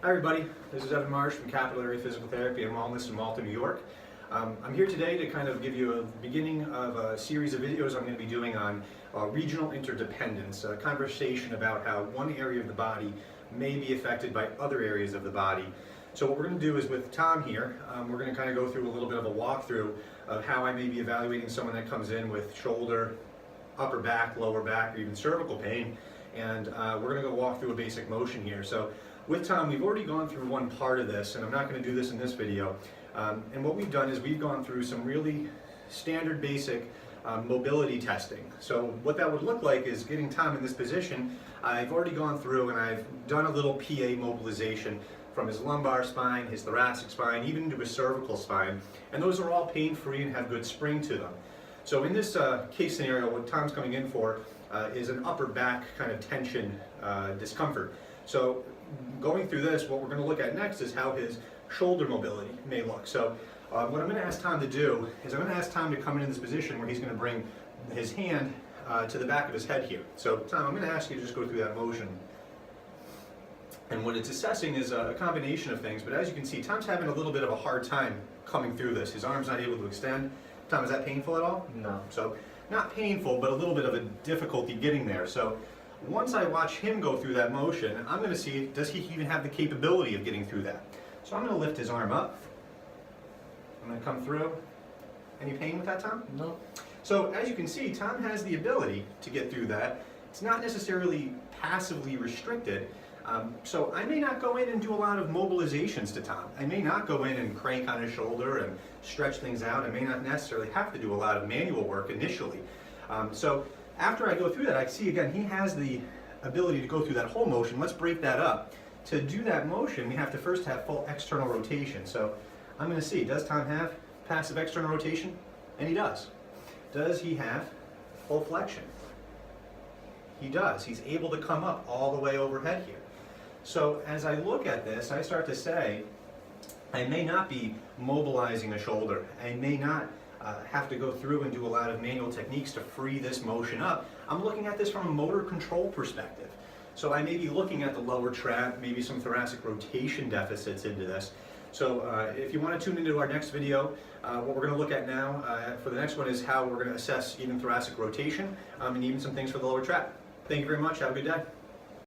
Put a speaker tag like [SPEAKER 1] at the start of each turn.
[SPEAKER 1] Hi everybody, this is Marsh from Capillary Physical Therapy and Wellness in Malta, New York. I'm here today to kind of give you a beginning of a series of videos I'm going to be doing on regional interdependence, a conversation about how one area of the body may be affected by other areas of the body. So what we're going to do is with Tom here, we're going to kind of go through a little bit of a walkthrough of how I may be evaluating someone that comes in with shoulder, upper back, lower back, or even cervical pain. And we're going to go walk through a basic motion here. So with Tom, we've already gone through one part of this, and I'm not going to do this in this video. And what we've done is we've gone through some really standard basic mobility testing. So what that would look like is getting Tom in this position. I've already gone through and I've done a little PA mobilization from his lumbar spine, his thoracic spine, even into his cervical spine. And those are all pain-free and have good spring to them. So in this case scenario, what Tom's coming in for is an upper back kind of tension discomfort. So going through this, what we're going to look at next is how his shoulder mobility may look. So what I'm going to ask Tom to do is I'm going to ask Tom to come in this position where he's going to bring his hand to the back of his head here. So Tom, I'm going to ask you to just go through that motion. And what it's assessing is a combination of things, but as you can see, Tom's having a little bit of a hard time coming through this. His arm's not able to extend. Tom, is that painful at all?
[SPEAKER 2] No.
[SPEAKER 1] So not painful, but a little bit of a difficulty getting there. So once I watch him go through that motion, I'm going to see, does he even have the capability of getting through that? So I'm going to lift his arm up. I'm going to come through. Any pain with that, Tom?
[SPEAKER 2] No.
[SPEAKER 1] So as you can see, Tom has the ability to get through that. It's not necessarily passively restricted. So I may not go in and do a lot of mobilizations to Tom. I may not go in and crank on his shoulder and stretch things out. I may not necessarily have to do a lot of manual work initially. So after I go through that, I see again, he has the ability to go through that whole motion. Let's break that up. To do that motion, we have to first have full external rotation. So I'm going to see, does Tom have passive external rotation? And he does. Does he have full flexion? He does. He's able to come up all the way overhead here. So as I look at this, I start to say, I may not be mobilizing a shoulder. I may not have to go through and do a lot of manual techniques to free this motion up. I'm looking at this from a motor control perspective. So I may be looking at the lower trap, maybe some thoracic rotation deficits into this. So if you want to tune into our next video, what we're going to look at now for the next one is how we're going to assess even thoracic rotation and even some things for the lower trap. Thank you very much. Have a good day.